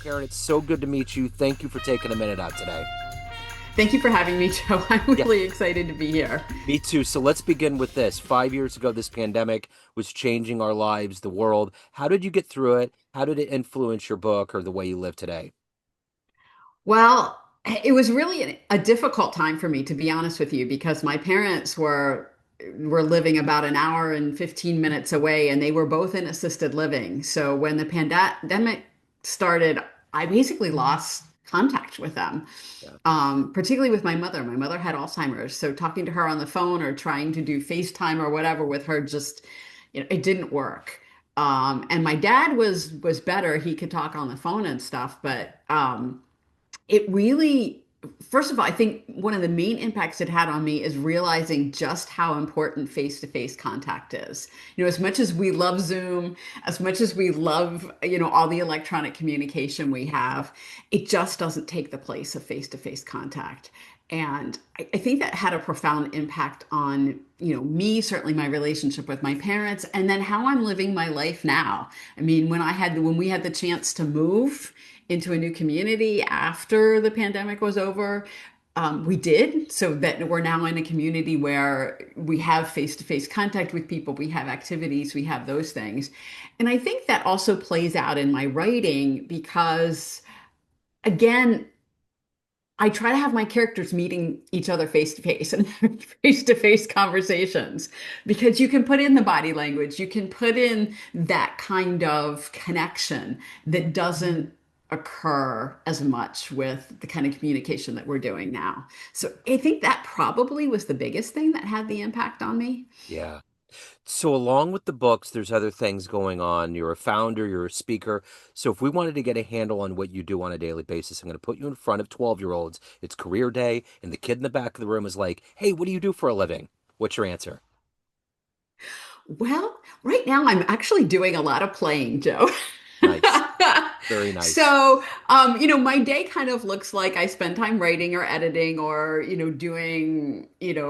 Karen, it's so good to meet you. Thank you for taking a minute out today. Thank you for having me, Joe. I'm Yeah, really excited to be here. me too. So let's begin with this. 5 years ago, this pandemic was changing our lives, the world. How did you get through it? How did it influence your book or the way you live today? Well, it was really a difficult time for me, to be honest with you, because my parents were living about an hour and 15 minutes away, and they were both in assisted living. So when the pandemic started, I basically lost contact with them, Yeah. particularly with my mother. My mother had Alzheimer's, so talking to her on the phone or trying to do FaceTime or whatever with her just, it didn't work. And my dad was better. He could talk on the phone and stuff, but it really, first of all, I think one of the main impacts it had on me is realizing just how important face-to-face contact is. As much as we love Zoom, as much as we love, all the electronic communication we have, it just doesn't take the place of face-to-face contact. And I think that had a profound impact on, me, certainly my relationship with my parents, and then how I'm living my life now. I mean, when we had the chance to move into a new community after the pandemic was over, we did, so that we're now in a community where we have face-to-face contact with people, we have activities, we have those things. And I think that also plays out in my writing because, again, I try to have my characters meeting each other face to face and face to face conversations because you can put in the body language, you can put in that kind of connection that doesn't occur as much with the kind of communication that we're doing now. So I think that probably was the biggest thing that had the impact on me. Yeah. So, along with the books, there's other things going on. You're a founder, you're a speaker. So, if we wanted to get a handle on what you do on a daily basis, I'm going to put you in front of 12-year-olds. It's career day, and the kid in the back of the room is like, "Hey, what do you do for a living?" What's your answer? Well, right now I'm actually doing a lot of playing, Joe. Nice. Very nice. So, my day kind of looks like I spend time writing or editing or, doing,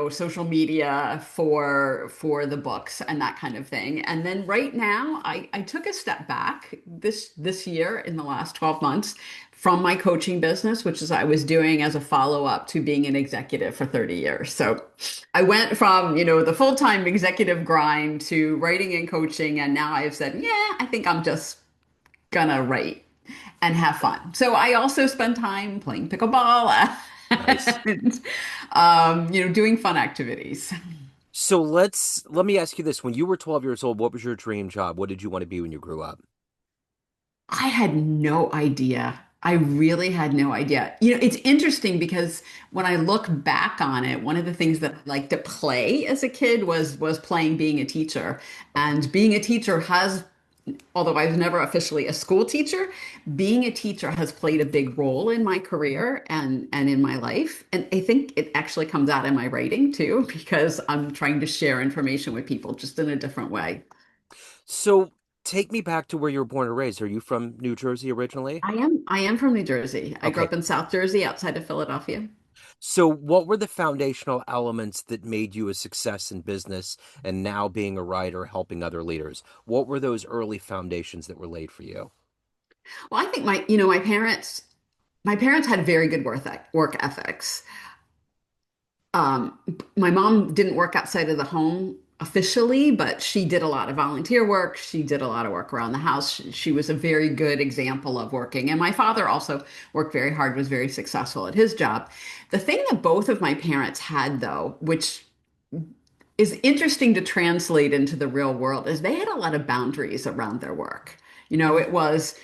social media for the books and that kind of thing. And then right now, I took a step back this year in the last 12 months from my coaching business, which is I was doing as a follow-up to being an executive for 30 years. So I went from, the full-time executive grind to writing and coaching, and now I've said, yeah, I think I'm just gonna write and have fun. So I also spend time playing pickleball Nice. and doing fun activities. So let me ask you this. When you were 12 years old, what was your dream job? What did you want to be when you grew up? I had no idea. I really had no idea. It's interesting because when I look back on it, one of the things that I liked to play as a kid was playing being a teacher. Okay. And being a teacher has, although I was never officially a school teacher, being a teacher has played a big role in my career and in my life. And I think it actually comes out in my writing too, because I'm trying to share information with people just in a different way. So take me back to where you were born and raised. Are you from New Jersey originally? I am from New Jersey. I grew Okay. up in South Jersey outside of Philadelphia. So what were the foundational elements that made you a success in business and now being a writer, helping other leaders? What were those early foundations that were laid for you? Well, I think my parents had very good work ethics. Um, my mom didn't work outside of the home officially, but she did a lot of volunteer work. She did a lot of work around the house. She was a very good example of working. And my father also worked very hard, was very successful at his job. The thing that both of my parents had, though, which is interesting to translate into the real world, is they had a lot of boundaries around their work. It was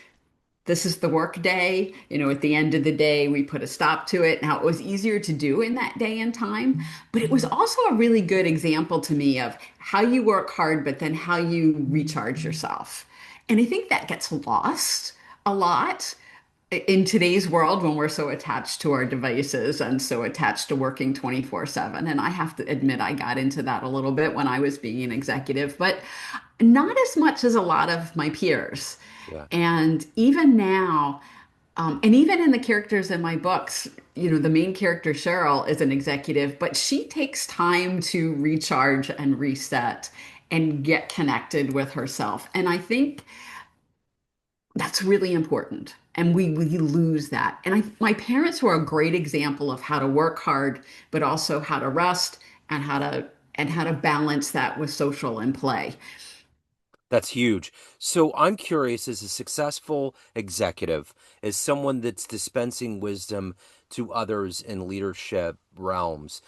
this is the work day. At the end of the day, we put a stop to it. Now, it was easier to do in that day and time, but it was also a really good example to me of how you work hard, but then how you recharge yourself. And I think that gets lost a lot in today's world when we're so attached to our devices and so attached to working 24/7. And I have to admit, I got into that a little bit when I was being an executive, but not as much as a lot of my peers. Yeah. And even now, and even in the characters in my books, the main character, Cheryl, is an executive, but she takes time to recharge and reset and get connected with herself. And I think that's really important. and we lose that. And my parents were a great example of how to work hard, but also how to rest and how to balance that with social and play. That's huge. So I'm curious, as a successful executive, as someone that's dispensing wisdom to others in leadership realms,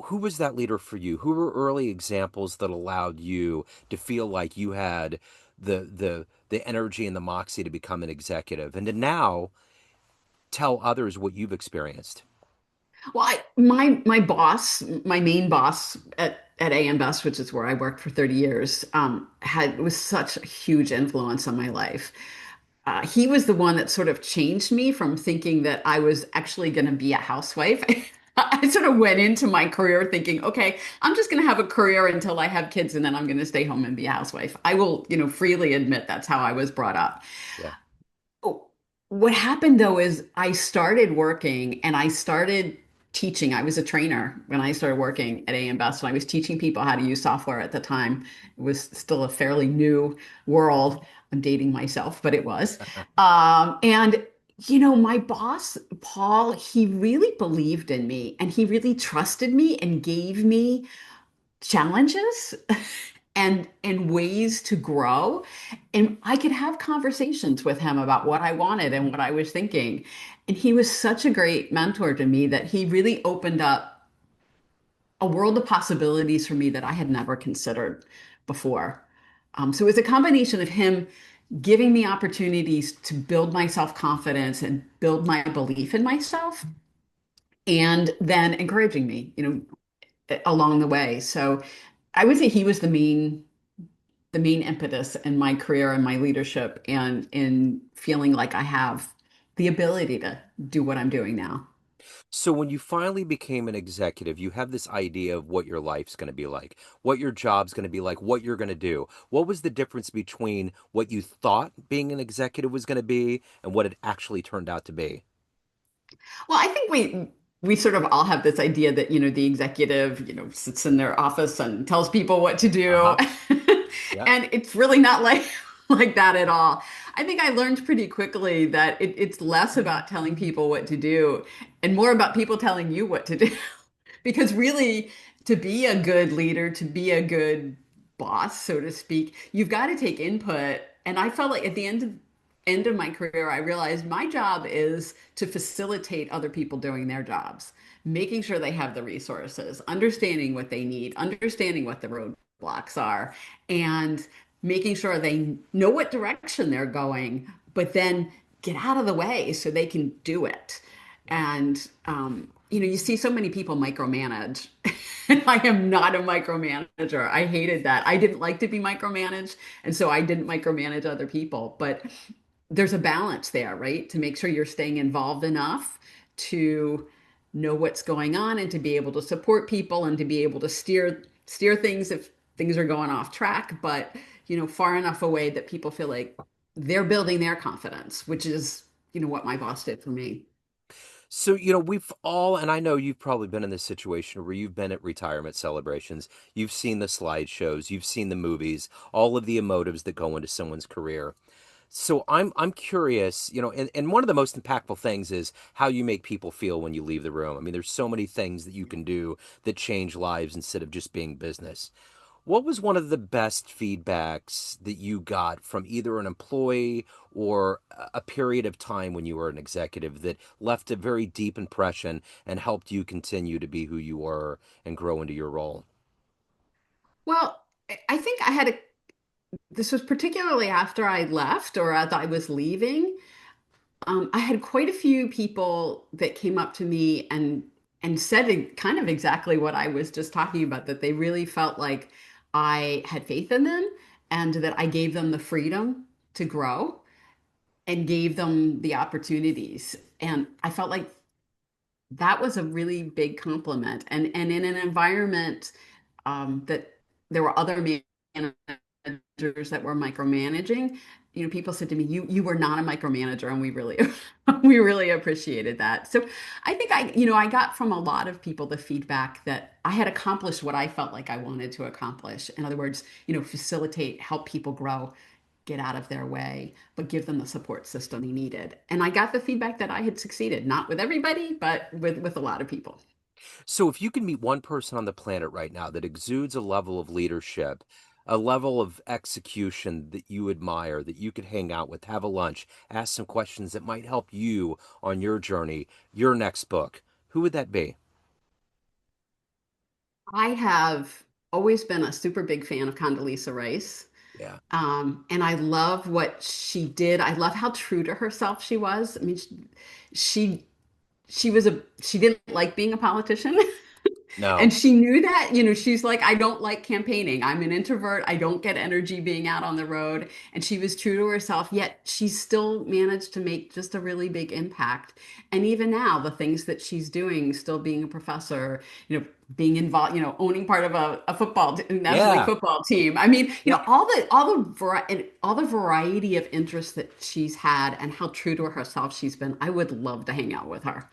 who was that leader for you? Who were early examples that allowed you to feel like you had the energy and the moxie to become an executive and to now tell others what you've experienced? Well, my boss, my main boss at AM Best, which is where I worked for 30 years, had was such a huge influence on my life. He was the one that sort of changed me from thinking that I was actually going to be a housewife. I sort of went into my career thinking, okay, I'm just going to have a career until I have kids, and then I'm going to stay home and be a housewife. I will, freely admit that's how I was brought up. Yeah. Oh, what happened though is I started working and I started teaching. I was a trainer when I started working at AM Best, and I was teaching people how to use software at the time. It was still a fairly new world. I'm dating myself, but it was. And my boss, Paul, he really believed in me and he really trusted me and gave me challenges and ways to grow. And I could have conversations with him about what I wanted and what I was thinking. And he was such a great mentor to me that he really opened up a world of possibilities for me that I had never considered before. So it was a combination of him giving me opportunities to build my self-confidence and build my belief in myself, and then encouraging me, along the way. So I would say he was the main impetus in my career and my leadership and in feeling like I have the ability to do what I'm doing now. So when you finally became an executive, you have this idea of what your life's going to be like, what your job's going to be like, what you're going to do. What was the difference between what you thought being an executive was going to be and what it actually turned out to be? Well, I think we sort of all have this idea that, the executive, sits in their office and tells people what to do. Uh-huh. Yeah. And it's really not like like that at all. I think I learned pretty quickly that it's less about telling people what to do and more about people telling you what to do. Because really, to be a good leader, to be a good boss, so to speak, you've got to take input. And I felt like at the end of my career, I realized my job is to facilitate other people doing their jobs, making sure they have the resources, understanding what they need, understanding what the roadblocks are, and making sure they know what direction they're going, but then get out of the way so they can do it. And you see so many people micromanage. And I am not a micromanager. I hated that. I didn't like to be micromanaged, and so I didn't micromanage other people. But there's a balance there, right? To make sure you're staying involved enough to know what's going on and to be able to support people and to be able to steer things if things are going off track, but far enough away that people feel like they're building their confidence, which is, what my boss did for me. So, we've all, and I know you've probably been in this situation where you've been at retirement celebrations, you've seen the slideshows, you've seen the movies, all of the emotives that go into someone's career. So I'm curious, and one of the most impactful things is how you make people feel when you leave the room. I mean, there's so many things that you can do that change lives instead of just being business. What was one of the best feedbacks that you got from either an employee or a period of time when you were an executive that left a very deep impression and helped you continue to be who you were and grow into your role? Well, I think this was particularly after I left or as I was leaving. I had quite a few people that came up to me and said kind of exactly what I was just talking about, that they really felt like I had faith in them and that I gave them the freedom to grow and gave them the opportunities. And I felt like that was a really big compliment. And in an environment that there were other managers that were micromanaging, people said to me, "You were not a micromanager," and we really we really appreciated that. So I think I got from a lot of people the feedback that I had accomplished what I felt like I wanted to accomplish. In other words, facilitate, help people grow get out of their way, but give them the support system they needed. And I got the feedback that I had succeeded, not with everybody, but with a lot of people. So if you can meet one person on the planet right now that exudes a level of leadership, a level of execution that you admire, that you could hang out with, have a lunch, ask some questions that might help you on your journey, your next book, who would that be? I have always been a super big fan of Condoleezza Rice. Yeah. And I love what she did. I love how true to herself she was. I mean, she she didn't like being a politician. And No. she knew that, she's like, I don't like campaigning. I'm an introvert. I don't get energy being out on the road. And she was true to herself, yet she still managed to make just a really big impact. And even now, the things that she's doing, still being a professor, being involved, owning part of a National League Yeah. football team. I mean, Yeah. all the variety of interests that she's had and how true to herself she's been. I would love to hang out with her.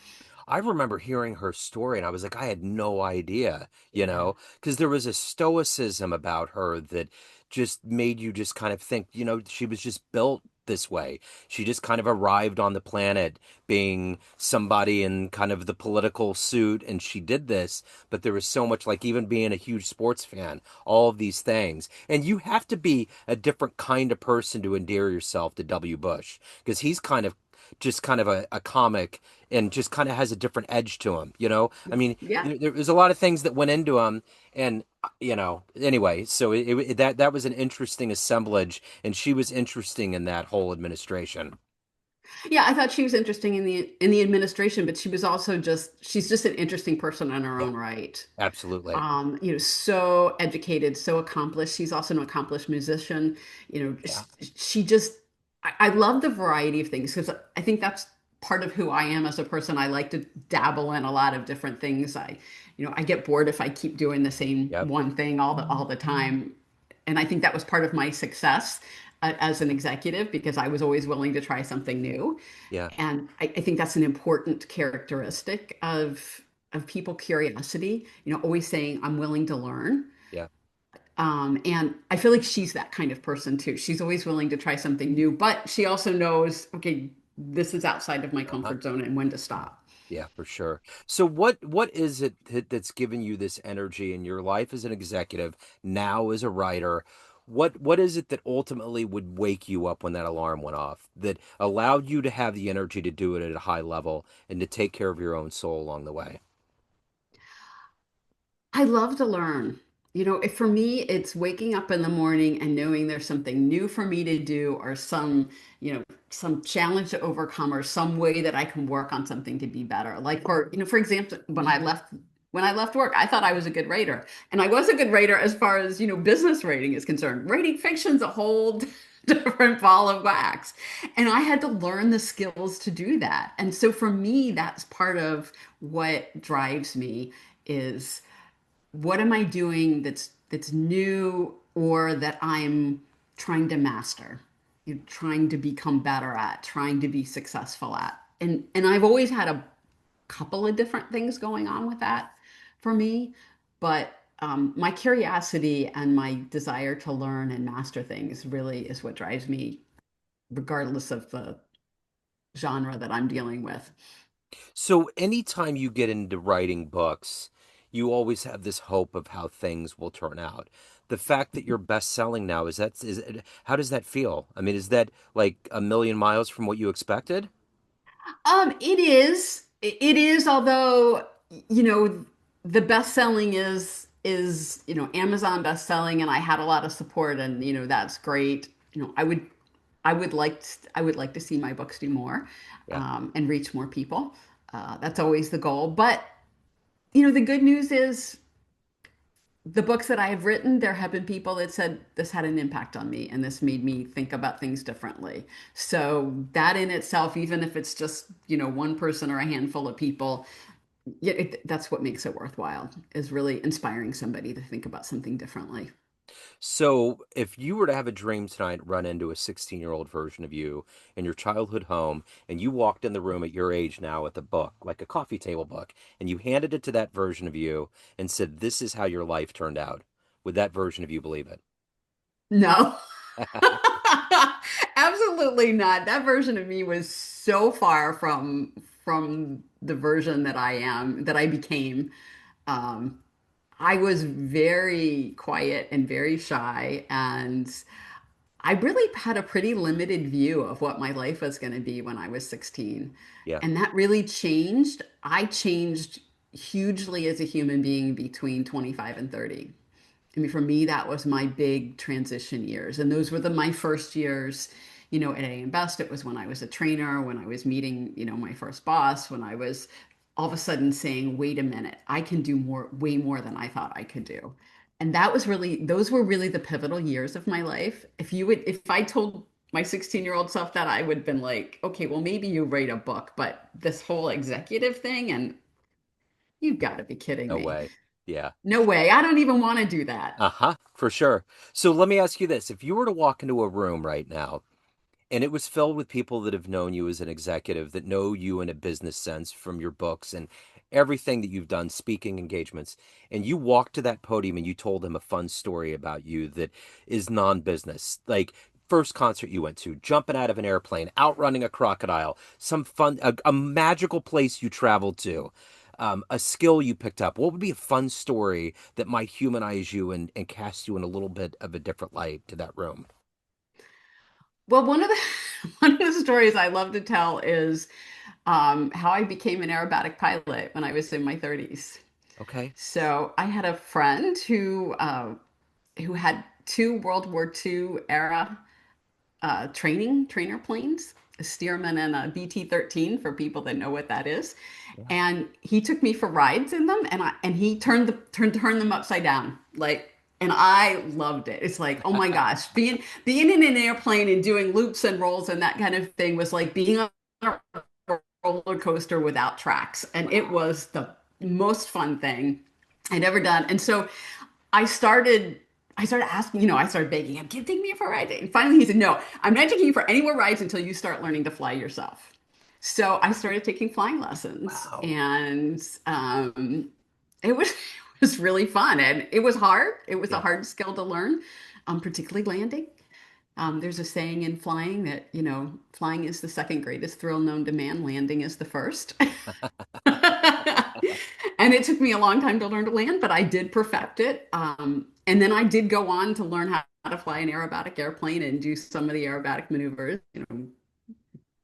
I remember hearing her story and I was like, I had no idea, Yeah. because there was a stoicism about her that just made you just kind of think, she was just built this way. She just kind of arrived on the planet being somebody in kind of the political suit and she did this, but there was so much like even being a huge sports fan, all of these things. And you have to be a different kind of person to endear yourself to W. Bush because he's kind of just kind of a comic and just kind of has a different edge to him. I mean, Yeah. there was a lot of things that went into him, and anyway, so that was an interesting assemblage, and she was interesting in that whole administration. Yeah, I thought she was interesting in the administration, but she was also she's just an interesting person in her Yeah, own right. absolutely. So educated, so accomplished. She's also an accomplished musician. Yeah, She just, I love the variety of things because I think that's part of who I am as a person. I like to dabble in a lot of different things. I get bored if I keep doing the same yep, one thing all the time. And I think that was part of my success as an executive because I was always willing to try something new. yeah, And I think that's an important characteristic of people curiosity, always saying, I'm willing to learn. yeah. And I feel like she's that kind of person too. She's always willing to try something new, but she also knows, okay, this is outside of my Uh-huh. comfort zone and when to stop. Yeah, for sure. So what is it that's given you this energy in your life as an executive, now as a writer? What is it that ultimately would wake you up when that alarm went off, that allowed you to have the energy to do it at a high level and to take care of your own soul along the way? I love to learn. If for me, it's waking up in the morning and knowing there's something new for me to do or some challenge to overcome or some way that I can work on something to be better. Like for example, when I left work, I thought I was a good writer. And I was a good writer as far as, business writing is concerned. Writing fiction's a whole different ball of wax. And I had to learn the skills to do that. And so for me, that's part of what drives me is what am I doing that's new or that I'm trying to master, trying to become better at, trying to be successful at. And I've always had a couple of different things going on with that for me, but my curiosity and my desire to learn and master things really is what drives me, regardless of the genre that I'm dealing with. So anytime you get into writing books, you always have this hope of how things will turn out. The fact that you're best selling now, how does that feel? I mean, is that like a million miles from what you expected? It is. It is, although, the best selling is, Amazon best selling and I had a lot of support and that's great. I would like to see my books do more Yeah. and reach more people. That's always the goal. But the good news is the books that I have written, there have been people that said this had an impact on me and this made me think about things differently. So that in itself, even if it's just, one person or a handful of people, yeah, that's what makes it worthwhile, is really inspiring somebody to think about something differently. So, if you were to have a dream tonight, run into a 16-year-old version of you in your childhood home, and you walked in the room at your age now with a book, like a coffee table book, and you handed it to that version of you and said, "This is how your life turned out," would that version of you believe it? No. Absolutely not. That version of me was so far from the version that I am, that I became. Um, I was very quiet and very shy, and I really had a pretty limited view of what my life was going to be when I was 16. Yeah. And that really changed. I changed hugely as a human being between 25 and 30. I mean, for me, that was my big transition years. And those were my first years, at AM Best. It was when I was a trainer, when I was meeting, my first boss, when I was all of a sudden saying, wait a minute, I can do more, way more than I thought I could do. And those were really the pivotal years of my life. If I told my 16-year-old self that, I would have been like, okay, well, maybe you write a book, but this whole executive thing, and you've got to be kidding No me. way. Yeah. No way. I don't even want to do that. Uh-huh, for sure. So let me ask you this. If you were to walk into a room right now and it was filled with people that have known you as an executive, that know you in a business sense from your books and everything that you've done, speaking engagements, and you walked to that podium and you told them a fun story about you that is non-business, like first concert you went to, jumping out of an airplane, outrunning a crocodile, some fun, a magical place you traveled to, a skill you picked up, what would be a fun story that might humanize you and cast you in a little bit of a different light to that room? Well, one of the one of the stories I love to tell is how I became an aerobatic pilot when I was in my 30s. Okay. So I had a friend who had two World War II era trainer planes, a Stearman and a BT-13 for people that know what that is. Yeah. And he took me for rides in them, and he turned them upside down, like. And I loved it. It's like, oh my gosh, being in an airplane and doing loops and rolls and that kind of thing was like being on a roller coaster without tracks. And it Wow. was the most fun thing I'd ever done. And so I started I started asking, I started begging him, take me for a ride. And finally he said, no, I'm not taking you for any more rides until you start learning to fly yourself. So I started taking flying lessons, Wow. and it was it was really fun, and it was hard. It was a Yeah. hard skill to learn, particularly landing. There's a saying in flying that, flying is the second greatest thrill known to man, landing is the first. And it took me a long time to learn to land, but I did perfect it. And then I did go on to learn how to fly an aerobatic airplane and do some of the aerobatic maneuvers,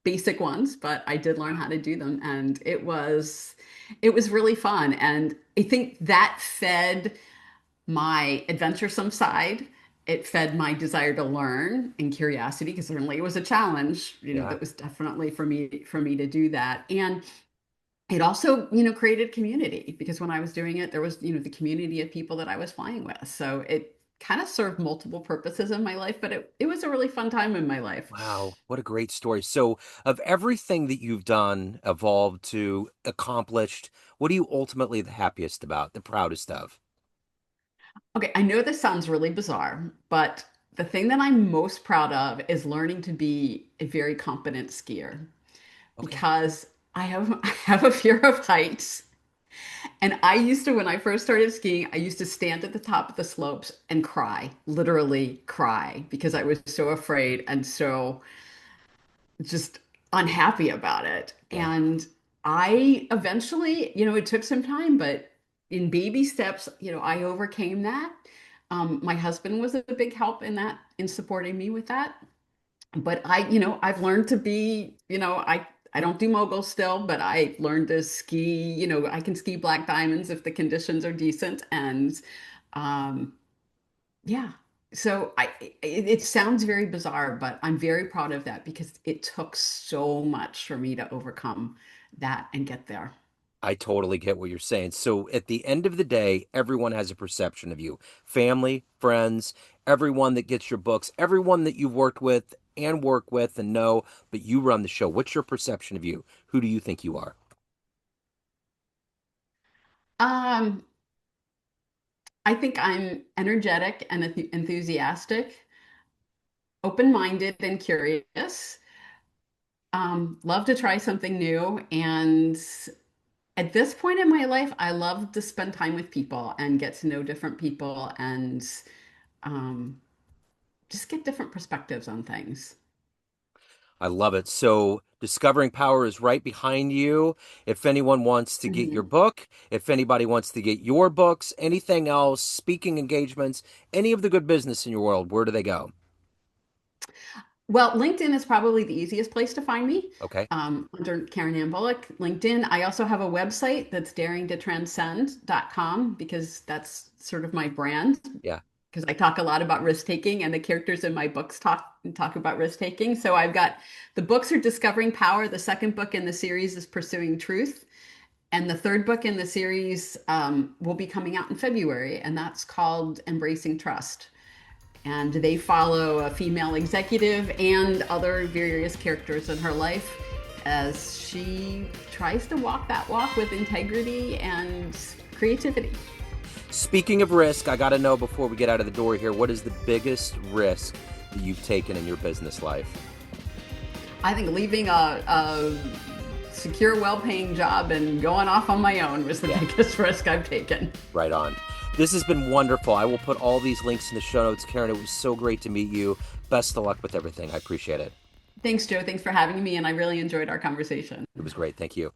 basic ones, but I did learn how to do them. And it was really fun. And I think that fed my adventuresome side. It fed my desire to learn and curiosity, because certainly it was a challenge, Yeah. that was definitely for me to do that. And it also, created community, because when I was doing it, there was, the community of people that I was flying with. So it kind of served multiple purposes in my life, but it was a really fun time in my life. Wow, what a great story. So, of everything that you've done, evolved to, accomplished, what are you ultimately the happiest about, the proudest of? Okay, I know this sounds really bizarre, but the thing that I'm most proud of is learning to be a very competent skier, Okay. because I have a fear of heights. And I used to, when I first started skiing, I used to stand at the top of the slopes and cry, literally cry, because I Yeah. was so afraid and so just unhappy about it. Yeah. And I eventually, it took some time, but in baby steps, I overcame that. My husband was a big help in that, in supporting me with that. But I've learned to be, I don't do mogul still, but I learned to ski, I can ski black diamonds if the conditions are decent. And um, yeah. So it sounds very bizarre, but I'm very proud of that, because it took so much for me to overcome that and get there. I totally get what you're saying. So, at the end of the day, everyone has a perception of you. Family, friends, everyone that gets your books, everyone that you've worked with and work with and know, but you run the show. What's your perception of you? Who do you think you are? Um, I think I'm energetic and enthusiastic, open-minded and curious. Love to try something new. And at this point in my life, I love to spend time with people and get to know different people, and um, just get different perspectives on things. I love it. So, Discovering Power is right behind you. If anyone wants to get your Mhm. book, if anybody wants to get your books, anything else, speaking engagements, any of the good business in your world, where do they go? Well, LinkedIn is probably the easiest place to find me. Okay. Under Karen Ann Bulluck, LinkedIn. I also have a website that's daringtotranscend.com because that's sort of my brand. Yeah. Because I talk a lot about risk taking, and the characters in my books talk about risk taking. So I've got the books are Discovering Power. The second book in the series is Pursuing Truth, and the third book in the series will be coming out in February, and that's called Embracing Trust. And they follow a female executive and other various characters in her life as she tries to walk that walk with integrity and creativity. Speaking of risk, I got to know before we get out of the door here, what is the biggest risk that you've taken in your business life? I think leaving a secure, well-paying job and going off on my own was the Yeah, biggest risk I've taken. right on. This has been wonderful. I will put all these links in the show notes. Karen, it was so great to meet you. Best of luck with everything. I appreciate it. Thanks, Joe. Thanks for having me, and I really enjoyed our conversation. It was great. Thank you.